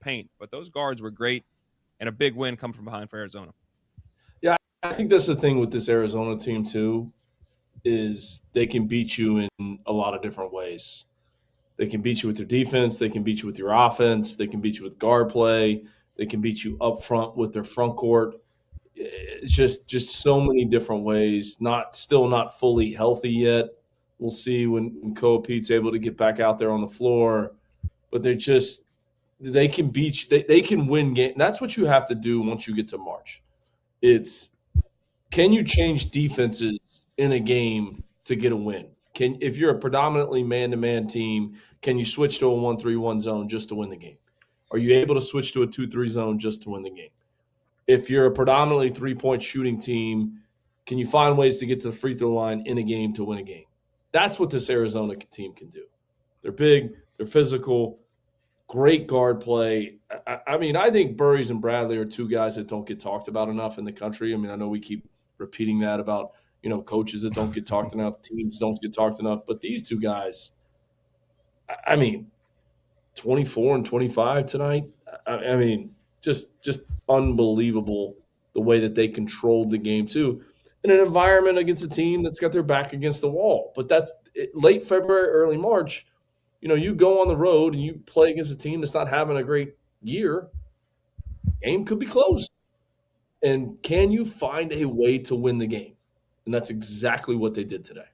paint. But those guards were great, and a big win coming from behind for Arizona. Yeah, I think that's the thing with this Arizona team too, is they can beat you in a lot of different ways. They can beat you with their defense. They can beat you with your offense. They can beat you with guard play. They can beat you up front with their front court. It's just so many different ways. Still not fully healthy yet. We'll see when Koa Pete's able to get back out there on the floor. But they can beat you. They can win games. That's what you have to do once you get to March. Can you change defenses in a game to get a win? If you're a predominantly man-to-man team, can you switch to a 1-3-1 zone just to win the game? Are you able to switch to a 2-3 zone just to win the game? If you're a predominantly three-point shooting team, can you find ways to get to the free throw line in a game to win a game? That's what this Arizona team can do. They're big, they're physical, great guard play. I mean, I think Burries and Bradley are two guys that don't get talked about enough in the country. I mean, I know we keep repeating that about, coaches that don't get talked enough, teams don't get talked enough. But these two guys, I mean, 24 and 25 tonight. I mean, just unbelievable the way that they controlled the game too, in an environment against a team that's got their back against the wall. But that's late February, early March. You go on the road and you play against a team that's not having a great year, game could be closed. And can you find a way to win the game? And that's exactly what they did today.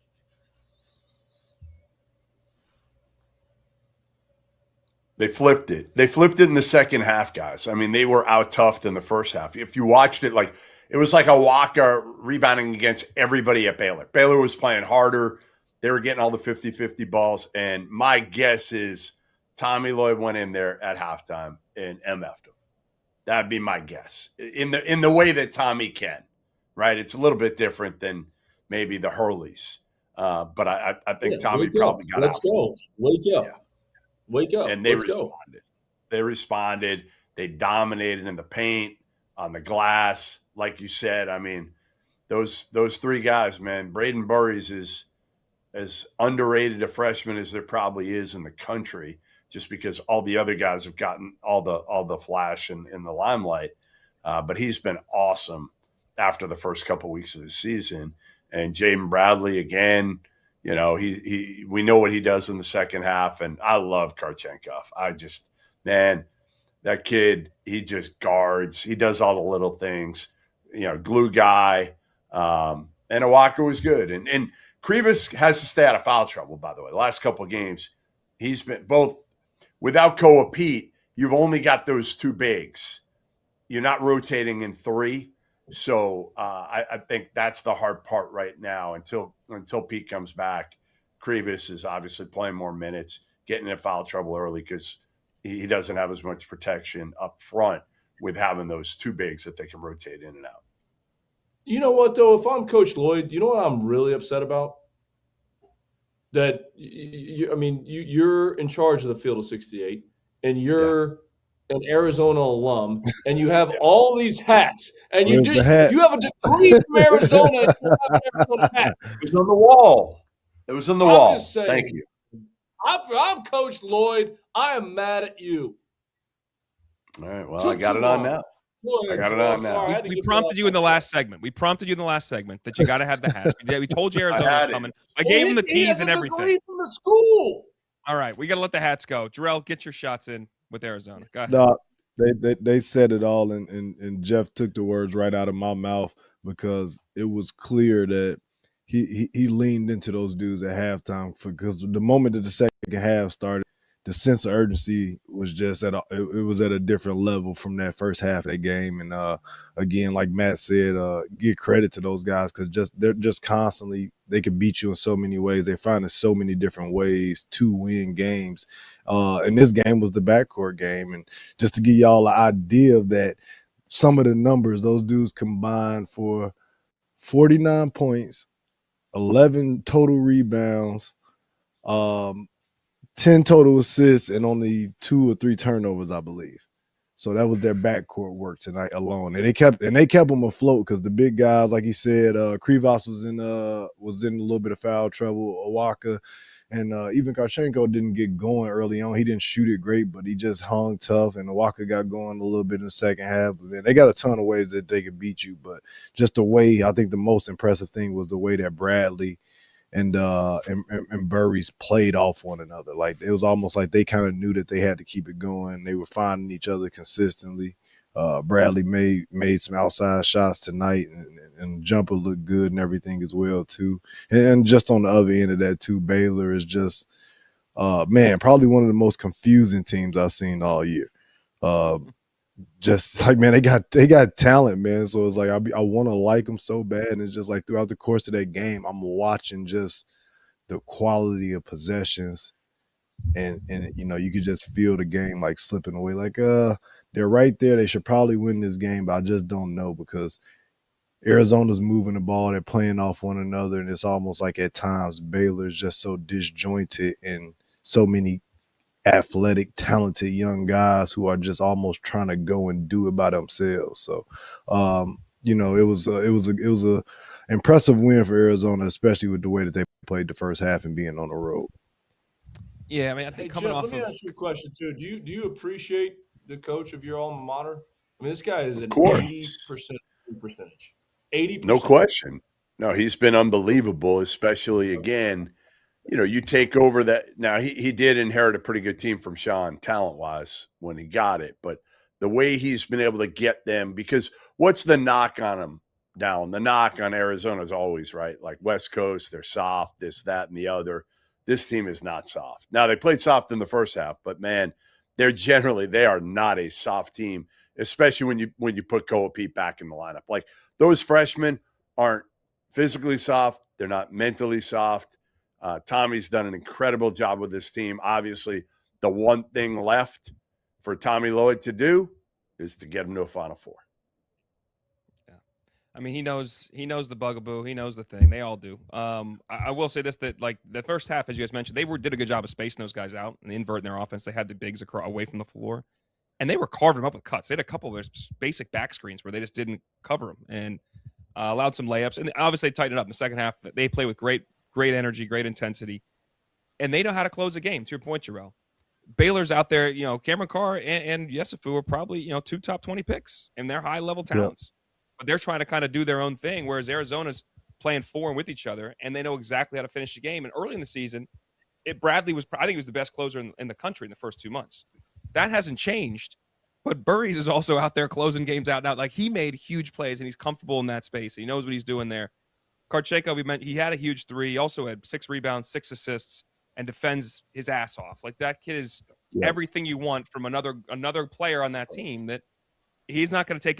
They flipped it. They flipped it in the second half, guys. I mean, they were out-toughed in the first half. If you watched it, it was like a Waka rebounding against everybody at Baylor. Baylor was playing harder. They were getting all the 50-50 balls. And my guess is Tommy Lloyd went in there at halftime and MF'd him. That'd be my guess. In the way that Tommy can, right? It's a little bit different than maybe the Hurleys. But I think Tommy probably got out. Let's go. Wake up. Yeah. Wake up. And they Let's responded. Go. They responded. They dominated in the paint, on the glass. Like you said, I mean, those three guys, man, Braden Burries is as underrated a freshman as there probably is in the country, just because all the other guys have gotten all the flash and the limelight. But he's been awesome after the first couple weeks of the season. And Jaden Bradley, again, we know what he does in the second half. And I love Karchenkov. That kid, he just guards. He does all the little things, glue guy. And Awaka was good. And Krivas has to stay out of foul trouble, by the way. The last couple of games, he's been both without Koa Pete, you've only got those two bigs. You're not rotating in three. So I think that's the hard part right now until Pete comes back. Krivas is obviously playing more minutes, getting in foul trouble early because he doesn't have as much protection up front with having those two bigs that they can rotate in and out. You know what, though? If I'm Coach Lloyd, you know what I'm really upset about? That, you're in charge of the Field of 68, and you're an Arizona alum, and you have all these hats, and you have a degree from Arizona, and you have an Arizona hat. It was on the wall. It was on the wall. Just saying, thank you. I'm Coach Lloyd. I am mad at you. All right, well, I got it on now. I got it on now. We prompted you in the last segment. That you got to have the hat. We told you Arizona was coming. I gave him the tease and everything. From the school. All right, we got to let the hats go. Jarrell, get your shots in with Arizona. Go ahead. No, they said it all, and Jeff took the words right out of my mouth because it was clear that he leaned into those dudes at halftime because the moment that the second half started, the sense of urgency was just at a different level from that first half of the game. And again, like Matt said, give credit to those guys because they're just constantly, they can beat you in so many ways. They find so many different ways to win games. And this game was the backcourt game. And just to give y'all an idea of that, some of the numbers, those dudes combined for 49 points, 11 total rebounds, 10 total assists, and only 2 or 3 turnovers, I believe. So that was their backcourt work tonight alone, and they kept them afloat because the big guys, like he said, Krivas was in a little bit of foul trouble. Awaka And even Karchenko didn't get going early on. He didn't shoot it great, but he just hung tough. And Walker got going a little bit in the second half. But then they got a ton of ways that they could beat you. But just the way, I think the most impressive thing was the way that Bradley and Burries played off one another. Like, it was almost like they kind of knew that they had to keep it going. They were finding each other consistently. Bradley made some outside shots tonight, and jumper looked good and everything as well too. And just on the other end of that too, Baylor is just probably one of the most confusing teams I've seen all year. Just like, man, they got talent, man. So it's like I want to like them so bad, and it's just like throughout the course of that game, I'm watching just the quality of possessions, and you could just feel the game like slipping away. Like they're right there. They should probably win this game, but I just don't know because Arizona's moving the ball. They're playing off one another, and it's almost like at times Baylor's just so disjointed and so many athletic, talented young guys who are just almost trying to go and do it by themselves. So, it was a impressive win for Arizona, especially with the way that they played the first half and being on the road. Yeah, I mean, I think coming Jeff, off. Let me ask you a question too. Do you appreciate the coach of your alma mater? I mean, this guy is an 80% percentage. 80%. No question. No, he's been unbelievable, especially again. You take over that. Now, he did inherit a pretty good team from Sean, talent-wise, when he got it. But the way he's been able to get them, because what's the knock on him down? The knock on Arizona is always, right, like West Coast, they're soft, this, that, and the other. This team is not soft. Now, they played soft in the first half, but, man, they are not a soft team, especially when you put Koa Pete back in the lineup. Like, those freshmen aren't physically soft. They're not mentally soft. Tommy's done an incredible job with this team. Obviously, the one thing left for Tommy Lloyd to do is to get him to a Final Four. Yeah, I mean, he knows the bugaboo. He knows the thing. They all do. I will say this, that like the first half, as you guys mentioned, they did a good job of spacing those guys out and inverting their offense. They had the bigs away from the floor, and they were carving them up with cuts. They had a couple of their basic back screens where they just didn't cover them and allowed some layups. And obviously, they tightened it up in the second half. They play with great energy, great intensity, and they know how to close a game. To your point, Jarrell, Baylor's out there. Cameron Carr and Yesufu are probably 2 top 20 picks, and they're high level talents. Yeah. But they're trying to kind of do their own thing, whereas Arizona's playing for and with each other, and they know exactly how to finish the game. And early in the season, Bradley was, I think, he was the best closer in the country in the first 2 months. That hasn't changed, but Burries is also out there closing games out now. Like, he made huge plays, and he's comfortable in that space. He knows what he's doing there. Karchenko, he had a huge 3. He also had 6 rebounds, 6 assists, and defends his ass off. Like, that kid is everything you want from another player on that team, that he's not going to take